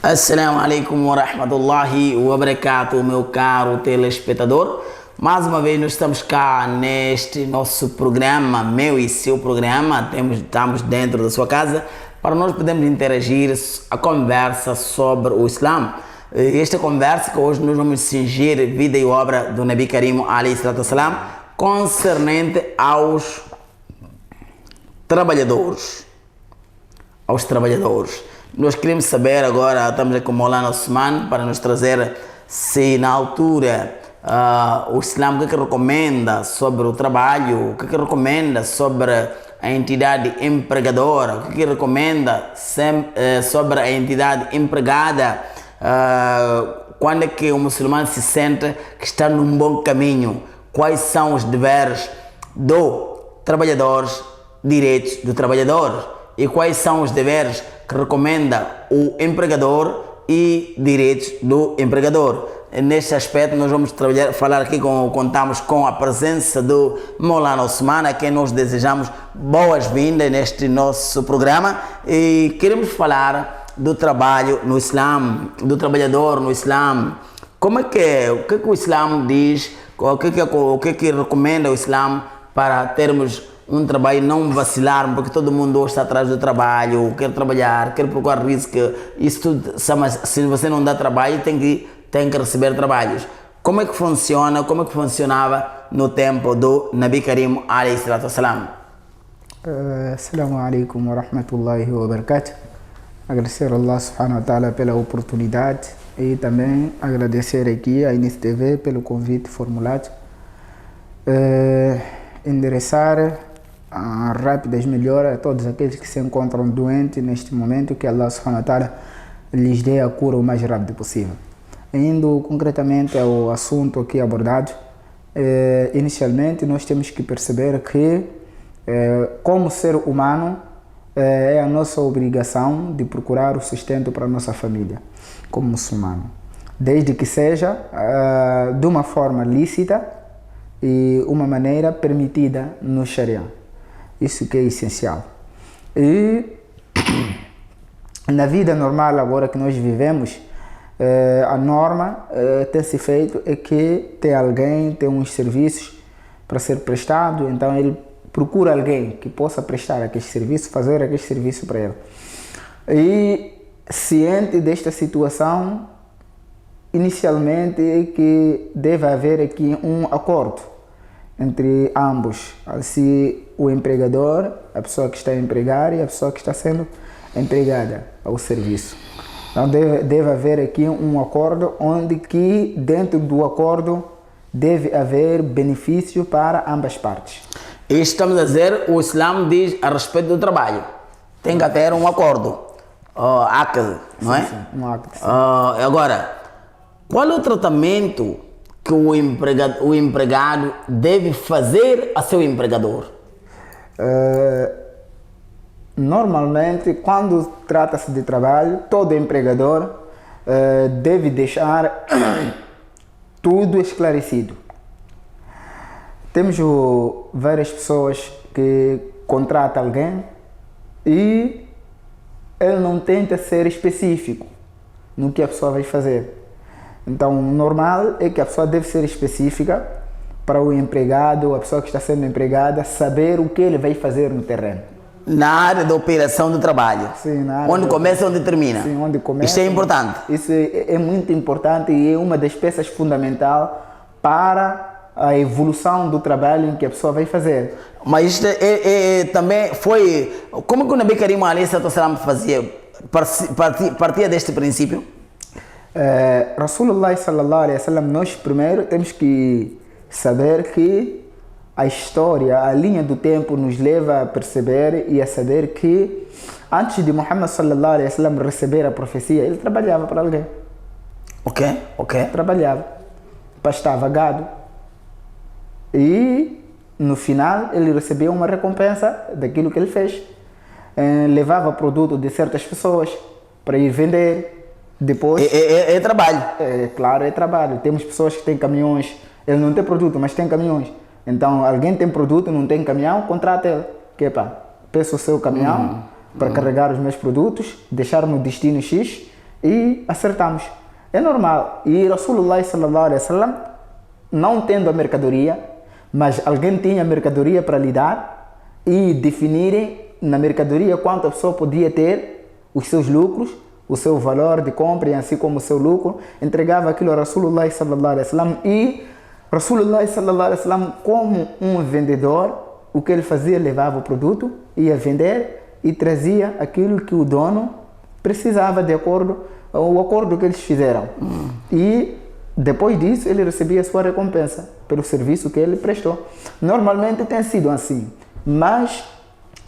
Assalamu alaikum wa rahmatullahi wa barakatuh, meu caro telespectador. Mais uma vez nós estamos cá neste nosso programa, meu e seu programa. Estamos dentro da sua casa para nós podermos interagir a conversa sobre o Islã. Esta conversa que hoje nós vamos cingir vida e obra do Nabi Karim alayhi salatu wassalam, concernente aos trabalhadores. Nós queremos saber agora, estamos aqui com o Maulana Osman para nos trazer se na altura o Islã o que recomenda sobre o trabalho, o que recomenda sobre a entidade empregadora, o que recomenda sobre a entidade empregada, quando é que o muçulmano se sente que está num bom caminho, quais são os deveres do trabalhador, direitos do trabalhador e quais são os deveres que recomenda o empregador e direitos do empregador. Neste aspecto nós vamos falar aqui, contamos com a presença do Maulana Osman, a quem nós desejamos boas-vindas neste nosso programa, e queremos falar do trabalho no Islã, do trabalhador no Islã. Como é que é? O que o Islã diz? O que recomenda o Islã para termos um trabalho, não vacilar, porque todo mundo hoje está atrás do trabalho, quer trabalhar, quer procurar risco, isso tudo, se você não dá trabalho, tem que receber trabalhos. Como é que funciona, como é que funcionava no tempo do Nabi Karim alayhi salatu wassalam? Assalamu alaikum wa rahmatullahi wa barakatuh. Agradecer a Allah subhanahu wa ta'ala pela oportunidade e também agradecer aqui à Inis TV pelo convite formulado. Endereçar rápidas melhoras a todos aqueles que se encontram doentes neste momento, que Allah subhanahu wa ta'ala lhes dê a cura o mais rápido possível. Indo concretamente ao assunto aqui abordado, inicialmente nós temos que perceber que como ser humano é a nossa obrigação de procurar o sustento para a nossa família como muçulmano, desde que seja de uma forma lícita e uma maneira permitida no Sharia. Isso que é essencial. E na vida normal agora que nós vivemos, a norma tem-se feito é que tem alguém, tem uns serviços para ser prestado, então ele procura alguém que possa prestar aquele serviço, fazer aquele serviço para ele. E ciente desta situação, inicialmente é que deve haver aqui um acordo entre ambos, se o empregador, a pessoa que está a empregar e a pessoa que está sendo empregada ao serviço. Então deve haver aqui um acordo onde que dentro do acordo deve haver benefício para ambas partes. Isto estamos a dizer, o Islã diz a respeito do trabalho, tem que haver um acordo, ACD, não é? Sim, um ACD. Agora, qual é o tratamento que o empregado deve fazer a seu empregador? Normalmente, quando trata-se de trabalho, todo empregador deve deixar tudo esclarecido. Temos várias pessoas que contratam alguém e ele não tenta ser específico no que a pessoa vai fazer. Então, o normal é que a pessoa deve ser específica para o empregado, a pessoa que está sendo empregada, saber o que ele vai fazer no terreno. Na área da operação do trabalho. Sim, na área onde começa e onde termina. Sim, onde começa. Isto é importante. Isso é muito importante e é uma das peças fundamentais para a evolução do trabalho em que a pessoa vai fazer. Mas isto também foi... Como que o Nabi Karim alayhi salatu wassalam fazia? Partia deste princípio? Rasulullah sallallahu alaihi wasallam, nós primeiro temos que saber que a história, a linha do tempo nos leva a perceber e a saber que antes de Muhammad sallallahu alaihi wasallam receber a profecia, ele trabalhava para alguém. Ok. Trabalhava, pastava gado e no final ele recebia uma recompensa daquilo que ele fez. Levava produto de certas pessoas para ir vender. Depois, é trabalho. Claro, é trabalho. Temos pessoas que têm caminhões, ele não tem produto, mas tem caminhões. Então, alguém tem produto, não tem caminhão, contrata ele. Que peça o seu caminhão para carregar os meus produtos, deixar no destino X e acertamos. É normal. E Rasulullah sallallahu alaihi wasallam, não tendo a mercadoria, mas alguém tinha a mercadoria para lhe dar e definirem na mercadoria quanto a pessoa podia ter, os seus lucros, o seu valor de compra e assim como o seu lucro, entregava aquilo a Rasulullah sallallahu alaihi wasallam e Rasulullah sallallahu alaihi wasallam, como um vendedor, o que ele fazia, levava o produto, ia vender e trazia aquilo que o dono precisava de acordo o acordo que eles fizeram. E depois disso ele recebia a sua recompensa pelo serviço que ele prestou. Normalmente tem sido assim, mas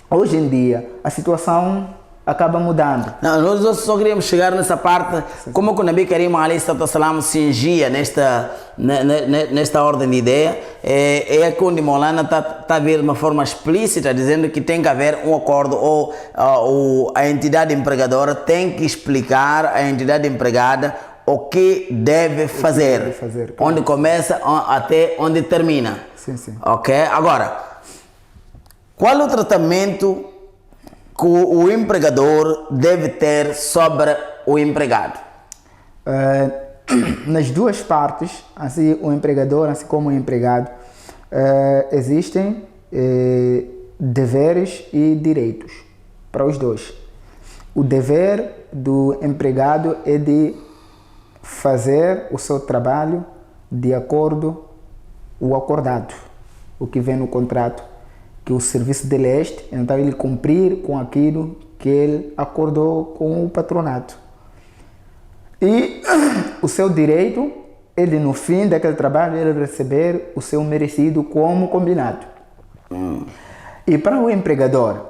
hoje em dia a situação acaba mudando. Não, nós só queríamos chegar nessa parte, como que o Nabi Karim alayhi salatu cingia nesta ordem de ideia, é que o Maulana está a ver de uma forma explícita, dizendo que tem que haver um acordo, ou a entidade empregadora tem que explicar à entidade empregada o que deve fazer, claro. Onde começa até onde termina. Sim, sim. Ok? Agora, qual é o tratamento que o empregador deve ter sobre o empregado? Nas duas partes, assim o empregador, assim como o empregado, existem deveres e direitos para os dois. O dever do empregado é de fazer o seu trabalho de acordo com o acordado, o que vem no contrato, que o serviço dele é este, então ele cumprir com aquilo que ele acordou com o patronato. E o seu direito é de, no fim daquele trabalho, ele receber o seu merecido como combinado. E para o empregador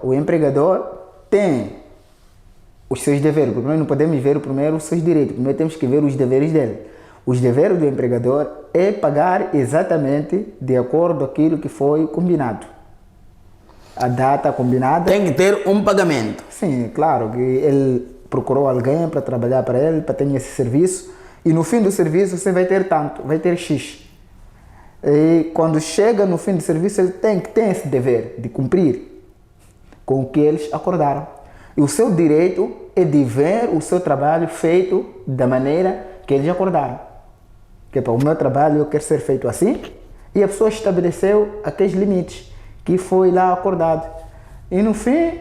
tem os seus deveres. Primeiro não podemos ver primeiro os seus direitos, primeiro temos que ver os deveres dele. Os deveres do empregador é pagar exatamente de acordo com aquilo que foi combinado. A data combinada. Tem que ter um pagamento. Sim, claro, que ele procurou alguém para trabalhar para ele, para ter esse serviço, e no fim do serviço você vai ter tanto, vai ter X. E quando chega no fim do serviço, ele tem esse dever de cumprir com o que eles acordaram. E o seu direito é de ver o seu trabalho feito da maneira que eles acordaram. Que para o meu trabalho eu quero ser feito assim, e a pessoa estabeleceu aqueles limites que foi lá acordado. E no fim,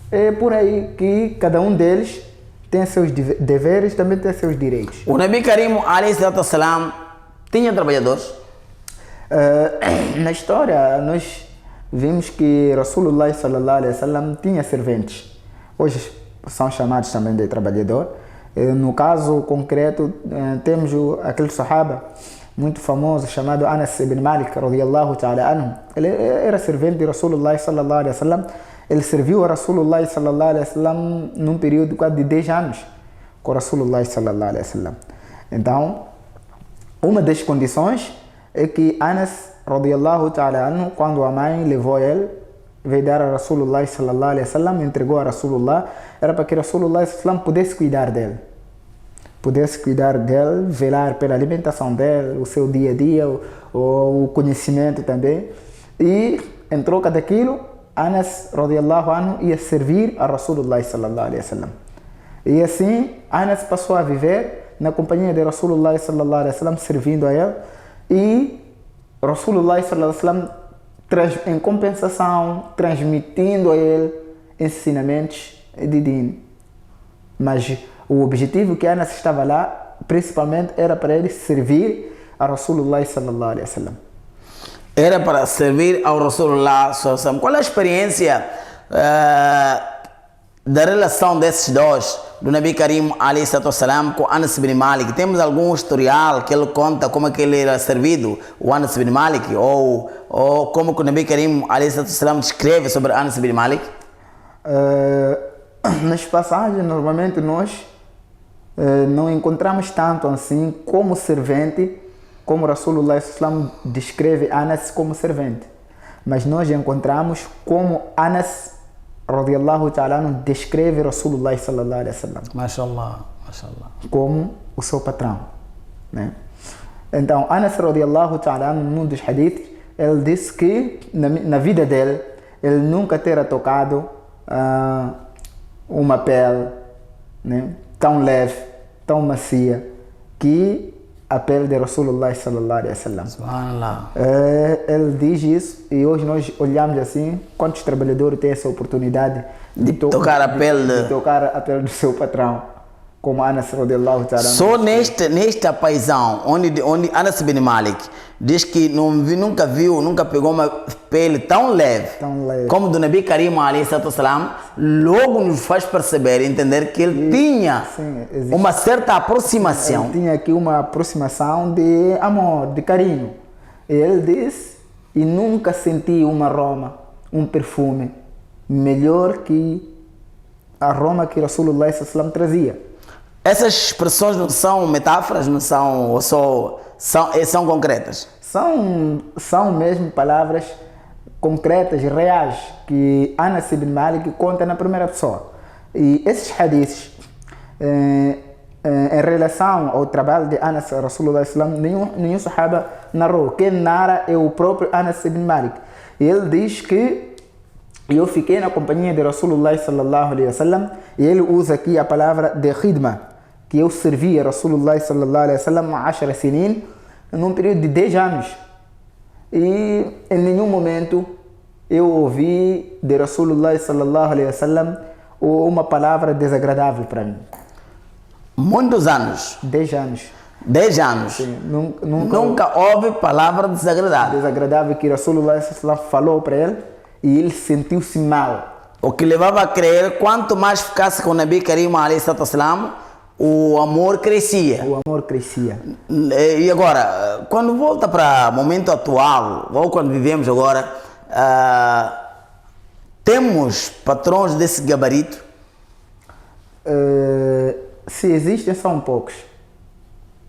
é por aí que cada um deles tem seus deveres, também tem seus direitos. O Nabi Karim alayhi salatu tinha trabalhadores? Na história, nós vimos que Rasulullah sallallahu alaihi wasallam tinha serventes. Hoje são chamados também de trabalhador. No caso concreto, temos aquele sahaba muito famoso chamado Anas ibn Malik radiyallahu ta'ala anhu. Ele era servente de Rasulullah sallallahu alaihi wasallam. Ele serviu a Rasulullah sallallahu alaihi wasallam num período quase de 10 anos com Rasulullah sallallahu alaihi wasallam. Então, uma das condições é que Anas radiyallahu ta'ala anhu, quando a mãe levou ele, veio dar a Rasulullah sallallahu alaihi wasallam, entregou a Rasulullah, era para que Rasulullah sallallahu alaihi wasallam pudesse cuidar dele. Pudesse cuidar dele, velar pela alimentação dele, o seu dia a dia, o conhecimento também. E em troca daquilo, Anas radiyallahu anhu ia servir a Rasulullah sallallahu alaihi wasallam. E assim, Anas passou a viver na companhia de Rasulullah sallallahu alaihi wasallam, servindo a ele. E Rasulullah sallallahu alaihi wasallam, em compensação, transmitindo a ele ensinamentos de din. Mas o objetivo que Anas estava lá, principalmente, era para ele servir a Rasulullah sallallahu alaihi wasallam. Era para servir ao Rasulullah sallallahu alaihi wasallam. Qual é a experiência da relação desses dois, do Nabi Karim alayhi salatu wasalam com Anas ibn Malik? Temos algum historial que ele conta como é que ele era servido, o Anas ibn Malik, ou como que o Nabi Karim alayhi salatu wasalam descreve sobre Anas ibn Malik? Nas passagens, normalmente nós não encontramos tanto assim como servente, como Rasulullah sallallahu descreve Anas como servente. Mas nós encontramos como Anas radiyallahu ta'ala descreve Rasulullah sallallahu alaihi wasallam. Mashallah, mashallah. Como o seu patrão, né? Então, Anas radiyallahu ta'ala, num dos hadiths, ele disse que na vida dele, ele nunca terá tocado uma pele, né, tão leve, tão macia, que a pele de Rasulullah sallallahu alaihi wasallam. Subhanallah. Ele diz isso e hoje nós olhamos assim, quantos trabalhadores têm essa oportunidade De tocar a pele. de tocar a pele do seu patrão, como Anas radiallahu ta'ala. Só nesta paisão, onde Anas bin Malik diz que nunca viu, nunca pegou uma pele tão leve, Tão leve. como do Nabi Karim alayhi salatu wassalam, logo nos faz perceber, entender que ele tinha sim, existe. uma certa aproximação. Ele tinha aqui uma aproximação de amor, de carinho. E ele diz, e nunca senti um aroma, um perfume melhor que a aroma que Rasulullah sallallahu alaihi wasallam trazia. Essas expressões não são metáforas, não são, ou são concretas. São mesmo palavras concretas, reais, que Anas ibn Malik conta na primeira pessoa. E esses hadiths, em relação ao trabalho de Anas, Rasulullah sallallahu alaihi wasallam, nenhum sahaba narrou. Quem narra é o próprio Anas ibn Malik. E ele diz que eu fiquei na companhia de Rasulullah sallallahu alaihi wasallam, e ele usa aqui a palavra de khidma, que eu servi a Rasulullah sallallahu alaihi wasallam 10 sinin, num período de 10 anos. E em nenhum momento eu ouvi de Rasulullah sallallahu alaihi wasallam uma palavra desagradável para mim. Muitos anos, 10 anos. 10 anos, Sim, nunca houve palavra desagradável. desagradável que Rasulullah sallallahu alaihi wasallam falou para ele e ele sentiu-se mal. O que levava a crer, quanto mais ficasse com o Nabi Karim alayhi salatu wassalam, o amor crescia. O amor crescia. E agora, quando volta para o momento atual, ou quando vivemos agora, temos patrões desse gabarito? Se existem, são poucos.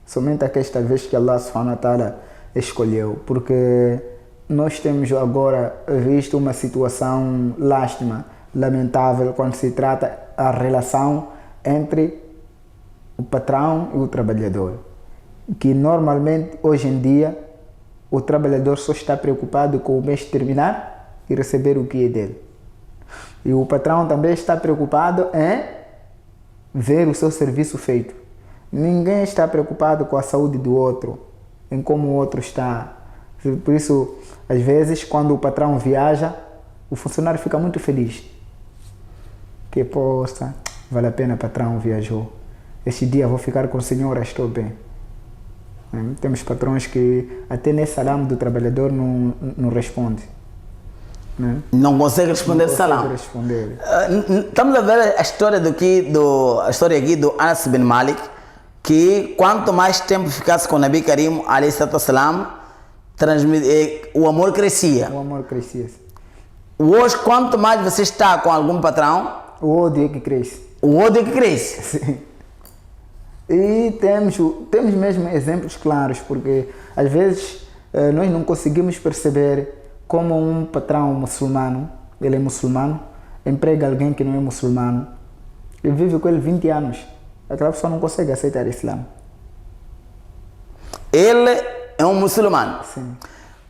Somente aquesta vez que Allah subhanahu wa ta'ala escolheu, porque nós temos agora visto uma situação lástima, lamentável, quando se trata a relação entre o patrão e o trabalhador. Que normalmente, hoje em dia, o trabalhador só está preocupado com o mês terminar e receber o que é dele. E o patrão também está preocupado em ver o seu serviço feito. Ninguém está preocupado com a saúde do outro, em como o outro está. Por isso, às vezes, quando o patrão viaja, o funcionário fica muito feliz. Que, poxa, vale a pena, patrão viajou. Este dia vou ficar com a senhora, estou bem. Temos patrões que até nesse salário do trabalhador não responde. Né? Não consegue responder Não salam. consegue responder. Estamos a ver a história a história aqui do Anas bin Malik, que quanto mais tempo ficasse com o Nabi Karim alayhi salatu wassalam, o amor crescia. O amor crescia. Hoje, quanto mais você está com algum patrão, O ódio é que cresce. o ódio é que cresce. Sim. E temos mesmo exemplos claros, porque às vezes nós não conseguimos perceber como um patrão muçulmano, ele é muçulmano, emprega alguém que não é muçulmano e vive com ele 20 anos. Aquela pessoa não consegue aceitar o Islã. Ele é um muçulmano. Sim.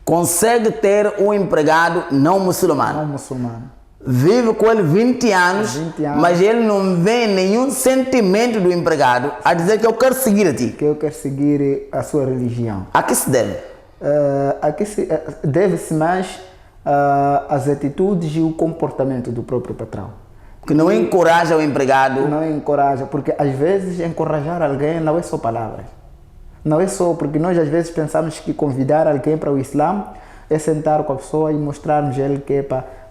Consegue ter um empregado não muçulmano. Não muçulmano. Vive com ele 20 anos, 20 anos. mas ele não vê nenhum sentimento do empregado a dizer que eu quero seguir a ti. Que eu quero seguir a sua religião. A que se deve? Deve-se mais às atitudes e o comportamento do próprio patrão. Que não encoraja o empregado. Não encoraja, porque às vezes encorajar alguém não é só palavras. Não é só, porque nós às vezes pensamos que convidar alguém para o Islã é sentar com a pessoa e mostrarmos a ele que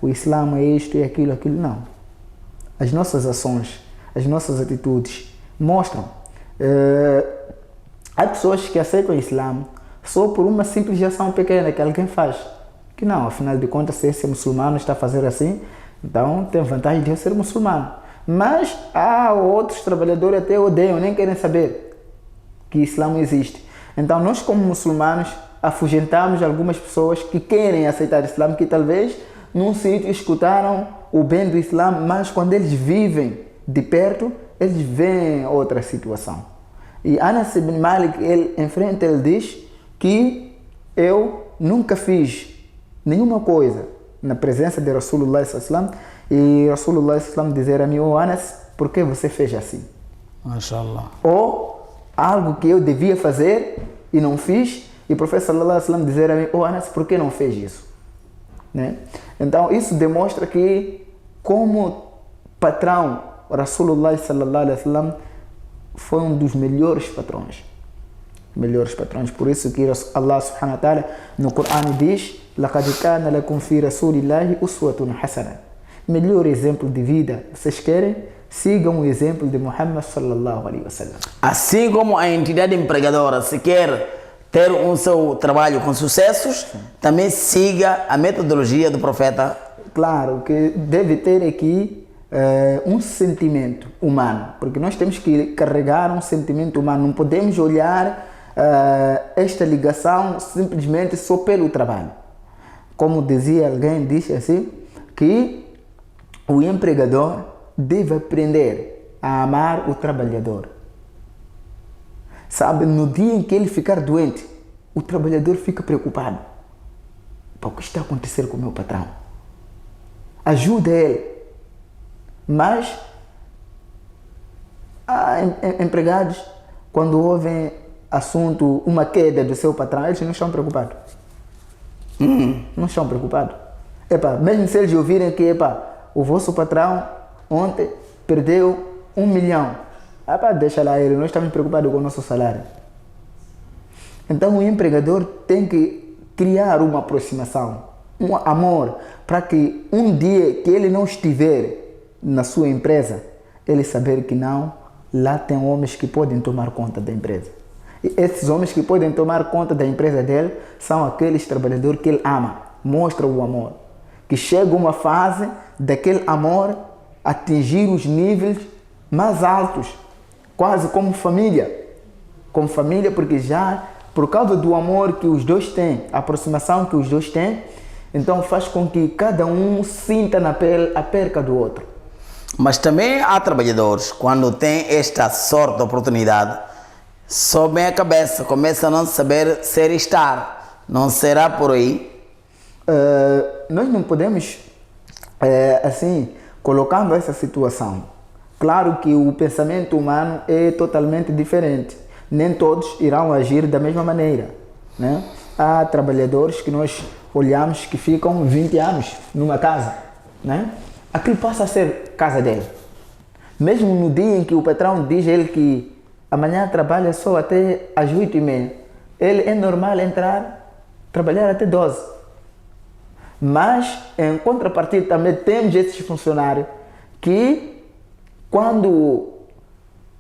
o Islã é isto e aquilo. Não. As nossas ações, as nossas atitudes mostram. Há pessoas que aceitam o Islã só por uma simples ação pequena que alguém faz. Que não, afinal de contas, se esse muçulmano está a fazer assim, então tem vantagem de eu ser muçulmano. Mas há outros trabalhadores até odeiam, nem querem saber que o Islã existe. Então nós, como muçulmanos, afugentamos algumas pessoas que querem aceitar o Islã, que talvez num sítio escutaram o bem do Islã, mas quando eles vivem de perto, eles veem outra situação. E Anas ibn Malik, ele diz que eu nunca fiz nenhuma coisa na presença de Rasulullah sallallahu alaihi wasallam, e Rasulullah sallallahu alaihi wasallam dizer a mim: "Oh Anas, por que você fez assim?" Mashallah. Ou algo que eu devia fazer e não fiz, e o profeta sallallahu alaihi wasallam dizer a mim, oh Anas, por que não fez isso? Né? Então isso demonstra que como patrão, Rasulullah sallallahu alaihi wasallam foi um dos melhores patrões. Por isso que Allah subhanahu wa ta'ala no Corão diz, لَقَدْ كَانَ لَكُمْ فِي رَسُولِ اللَّهِ أُسْوَةٌ حَسَنَةٌ. Melhor exemplo de vida, vocês querem? Sigam o exemplo de Muhammad sallallahu alaihi wasallam. Assim como a entidade empregadora, se quer ter um seu trabalho com sucessos, também siga a metodologia do profeta. Claro que deve ter aqui um sentimento humano, porque nós temos que carregar um sentimento humano, não podemos olhar esta ligação simplesmente só pelo trabalho. Como dizia alguém, disse assim, que o empregador deve aprender a amar o trabalhador. Sabe, no dia em que ele ficar doente, o trabalhador fica preocupado. O que está a acontecer com o meu patrão? Ajuda ele. Mas há empregados, quando ouvem assunto, uma queda do seu patrão, eles não estão preocupados. Não estão preocupados. Mesmo se eles ouvirem que o vosso patrão ontem perdeu 1 milhão. Deixa lá ele, nós estamos preocupados com o nosso salário. Então o empregador tem que criar uma aproximação, um amor, para que um dia que ele não estiver na sua empresa, ele saber que não, lá tem homens que podem tomar conta da empresa. E esses homens que podem tomar conta da empresa dele são aqueles trabalhadores que ele ama, mostra o amor. Que chega uma fase daquele amor atingir os níveis mais altos, quase como família. Como família, porque já por causa do amor que os dois têm, a aproximação que os dois têm, então faz com que cada um sinta na pele a perca do outro. Mas também há trabalhadores, quando têm esta sorte de oportunidade, sobem a cabeça, começam a não saber ser e estar. Não será por aí? Nós não podemos, assim, colocando essa situação. Claro que o pensamento humano é totalmente diferente. Nem todos irão agir da mesma maneira, né? Há trabalhadores que nós olhamos que ficam 20 anos numa casa, né? Aquilo passa a ser casa dele. Mesmo no dia em que o patrão diz a ele que amanhã trabalha só até às 8h30, ele é normal trabalhar até 12. Mas, em contrapartida, também temos esses funcionários que, quando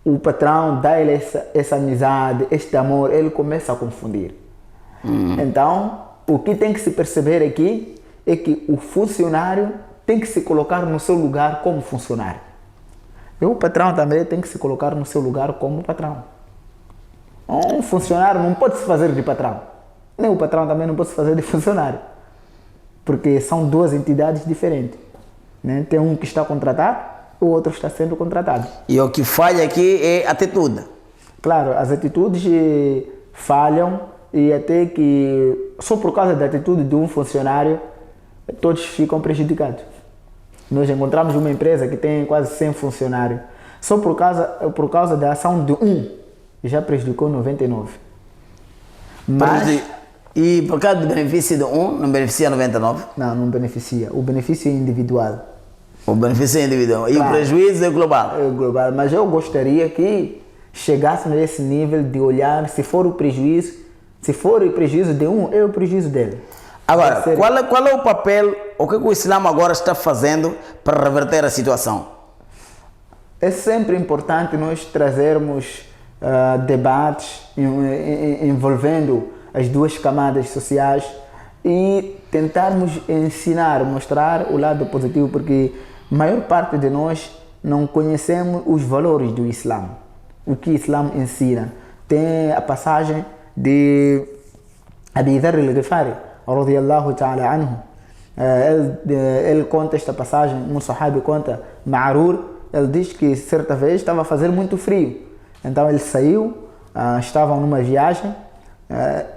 o patrão dá ele essa amizade, este amor, ele começa a confundir. Então, o que tem que se perceber aqui é que o funcionário tem que se colocar no seu lugar como funcionário. E o patrão também tem que se colocar no seu lugar como patrão. Um funcionário não pode se fazer de patrão. Nem o patrão também não pode se fazer de funcionário. Porque são duas entidades diferentes, né? Tem um que está contratado, o outro está sendo contratado. E o que falha aqui é atitude. Claro, as atitudes falham e até que só por causa da atitude de um funcionário todos ficam prejudicados. Nós encontramos uma empresa que tem quase 100 funcionários. Só por causa da ação de um, já prejudicou 99. Mas... E por causa do benefício de um, não beneficia 99? Não beneficia. O benefício é individual. O benefício é individual. E claro, o prejuízo é global? É global. Mas eu gostaria que chegássemos nesse nível de olhar se for o prejuízo de um, é o prejuízo dele. Agora, qual é o papel, o que o Islã agora está fazendo para reverter a situação? É sempre importante nós trazermos debates envolvendo as duas camadas sociais e tentarmos ensinar, mostrar o lado positivo, porque a maior parte de nós não conhecemos os valores do Islã, o que o Islã ensina. Tem a passagem de Abi Dharr al-Ghifari, radiyallahu ta'ala anhu. Ele conta esta passagem, um sahabi conta, Ma'rur, ele diz que certa vez estava a fazer muito frio, então ele saiu, estavam numa viagem,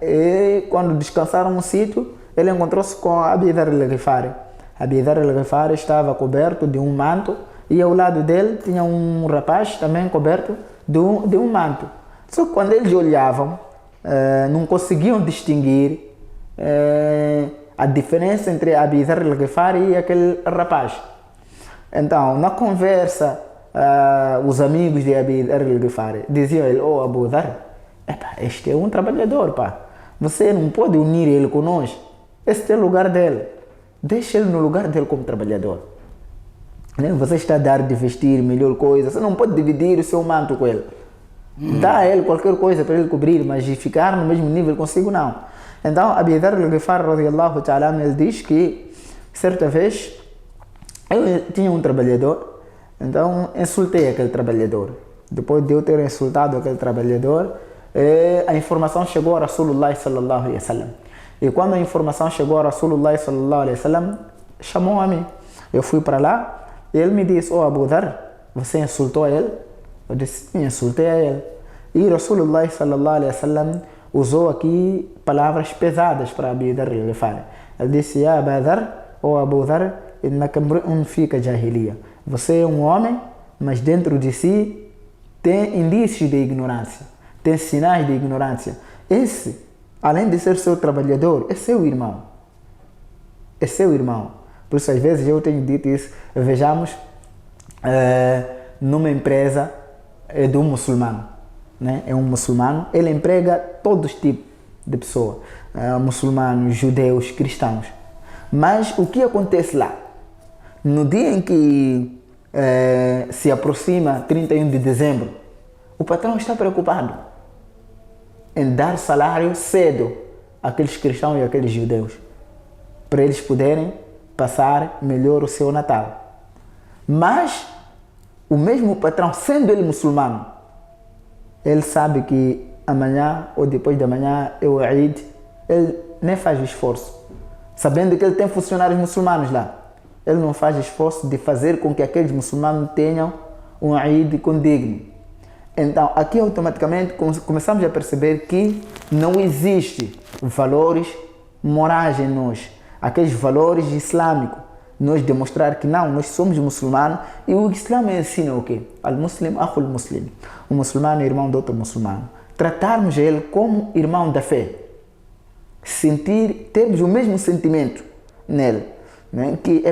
e quando descansaram no sítio, ele encontrou-se com Abi Dharr al-Ghifari. Abi Dharr al-Ghifari estava coberto de um manto e ao lado dele tinha um rapaz também coberto de um manto. Só que quando eles olhavam, não conseguiam distinguir a diferença entre Abi Dharr al-Ghifari e aquele rapaz. Então, na conversa, os amigos de Abi Dharr al-Ghifari diziam a ele: "Oh, Abu Dharr, este é um trabalhador, pá. Você não pode unir ele conosco. Este é o lugar dele. Deixa ele no lugar dele como trabalhador. Você está a dar de vestir melhor coisa. Você não pode dividir o seu manto com ele. Dá a ele qualquer coisa para ele cobrir, mas ficar no mesmo nível consigo, não." Então, Abi Dharr al-Ghifari, radiyallahu ta'ala, ele diz que, certa vez, eu tinha um trabalhador, então insultei aquele trabalhador. Depois de eu ter insultado aquele trabalhador, a informação chegou a Rasulullah sallallahu alaihi wasallam. E quando a informação chegou a Rasulullah sallallahu alaihi wasallam, chamou a mim. Eu fui para lá e ele me disse: "Oh, Abu Dharr, você insultou a ele?" Eu disse: "Sim, insultei a ele." E Rasulullah sallallahu alaihi wasallam usou aqui palavras pesadas para Abi Dharr al-Ghifari. Ele disse: "Ya Abu Dharr, oh Abu Dharr, innaka mru'un fika jahiliya." Você é um homem, mas dentro de si tem indícios de ignorância, tem sinais de ignorância. Esse, além de ser seu trabalhador, é seu irmão. É seu irmão. Por isso, às vezes, eu tenho dito isso. Vejamos, numa empresa de um muçulmano, né? É um muçulmano, ele emprega todos os tipos de pessoas, muçulmanos, judeus, cristãos. Mas o que acontece lá? No dia em que se aproxima 31 de dezembro, o patrão está preocupado em dar salário cedo àqueles cristãos e àqueles judeus, para eles poderem passar melhor o seu Natal. Mas o mesmo patrão, sendo ele muçulmano, ele sabe que amanhã ou depois de amanhã é o Eid, ele nem faz o esforço. Sabendo que ele tem funcionários muçulmanos lá, ele não faz esforço de fazer com que aqueles muçulmanos tenham um Eid condigno. Então, aqui automaticamente começamos a perceber que não existe valores morais em nós, aqueles valores islâmicos. Nós demonstrar que não, nós somos muçulmanos e o Islã ensina o quê? Al-Muslim, Akhul Muslim. O muçulmano é irmão do outro muçulmano. Tratarmos ele como irmão da fé. Termos o mesmo sentimento nele. Né? Que,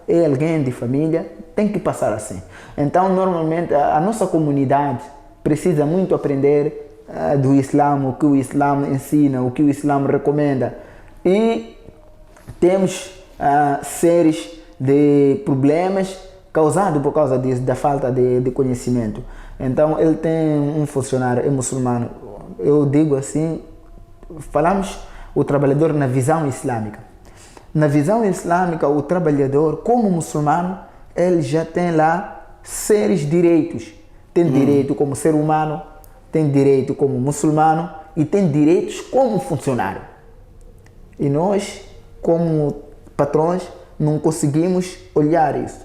é alguém de família, tem que passar assim. Então, normalmente, a nossa comunidade precisa muito aprender do Islã, o que o Islã ensina, o que o Islã recomenda. E temos séries de problemas causados por causa disso, da falta de conhecimento. Então, ele tem um funcionário, é muçulmano. Eu digo assim, falamos o trabalhador na visão islâmica. Na visão islâmica, o trabalhador, como muçulmano, ele já tem lá sérios direitos. Tem direito como ser humano, tem direito como muçulmano e tem direitos como funcionário. E nós, como patrões, não conseguimos olhar isso.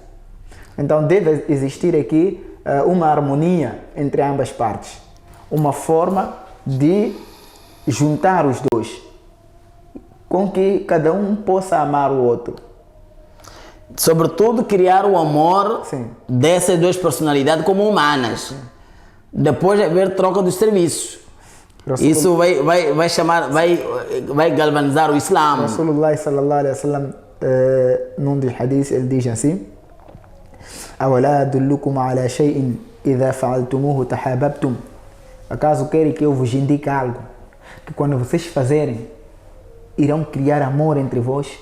Então deve existir aqui uma harmonia entre ambas partes. Uma forma de juntar os dois, com que cada um possa amar o outro. Sobretudo criar o amor dessas duas personalidades como humanas. Sim. Depois haver troca dos serviços. Isso vai galvanizar o Islã. Rasulullah sallallahu alaihi wasallam, num dos hadiths, ele diz assim: "Awala adullukum ala shay'in idha fa'altumuhu tahabbtum." Acaso querem que eu vos indique algo que quando vocês fazerem irão criar amor entre vós?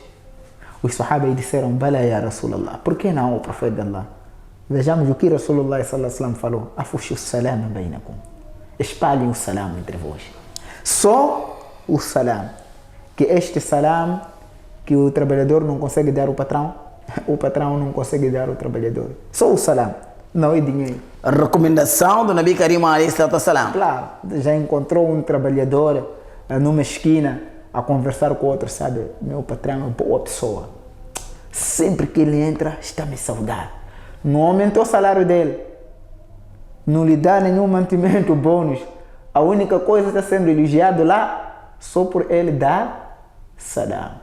Os sahabas disseram: "Bala ya Rasulullah." Por que não, o profeta de Allah? Vejamos o que Rasulullah sallallahu alaihi wasallam falou: "Afushu salama bainakum." Espalhem o salam entre vós. Só o salam. Que este salam que o trabalhador não consegue dar ao patrão, o patrão não consegue dar ao trabalhador. Só o salam, não é dinheiro. A recomendação do Nabi Karim alayhi salam. Claro, já encontrou um trabalhador numa esquina a conversar com outro, sabe? Meu patrão é uma boa pessoa. Sempre que ele entra, está me saudar. Não aumentou o salário dele. Não lhe dá nenhum mantimento, bônus. A única coisa que está sendo elogiado lá, só por ele dar salam.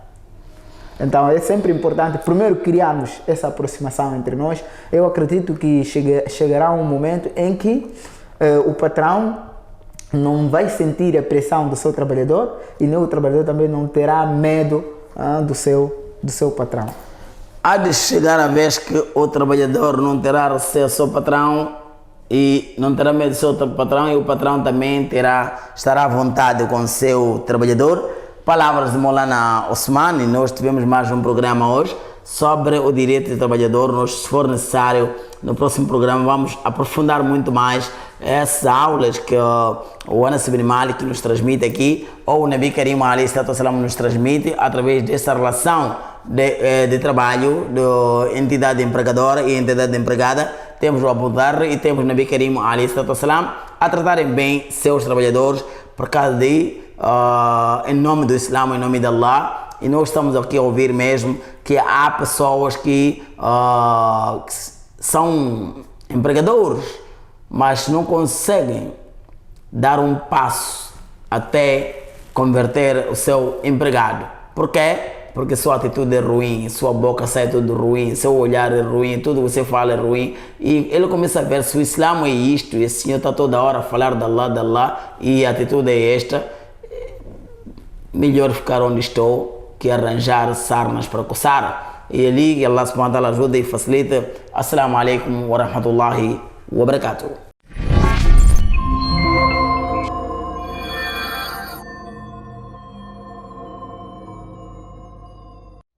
Então é sempre importante, primeiro, criarmos essa aproximação entre nós. Eu acredito que chegará um momento em que o patrão não vai sentir a pressão do seu trabalhador e nem o trabalhador também não terá medo do seu patrão. Há de chegar a vez que o trabalhador não terá receio do seu patrão e não terá medo do seu patrão, e o patrão também estará à vontade com o seu trabalhador. Palavras de Maulana Osman, e nós tivemos mais um programa hoje sobre o direito do trabalhador. Nós, se for necessário, no próximo programa vamos aprofundar muito mais essas aulas que o Anas ibn Malik nos transmite aqui, ou o Nabi Karim alayhi salatu wasalam nos transmite através dessa relação de trabalho de entidade empregadora e entidade empregada. Temos o Abu Dharr e temos o Nabi Karim alayhi salatu wasalam a tratarem bem seus trabalhadores por causa de em nome do Islã, em nome de Allah. E nós estamos aqui a ouvir mesmo que há pessoas que são empregadores, mas não conseguem dar um passo até converter o seu empregado. Por quê? Porque sua atitude é ruim, sua boca sai tudo ruim, seu olhar é ruim, tudo que você fala é ruim. E ele começa a ver se o Islã é isto, e esse senhor está toda hora a falar de Allah, e a atitude é esta. Melhor ficar onde estou que arranjar sarnas para coçar. E ali Allah subhanahu wa ta'ala ajuda e facilita. Assalamu alaikum wa rahmatullahi wa barakatuh.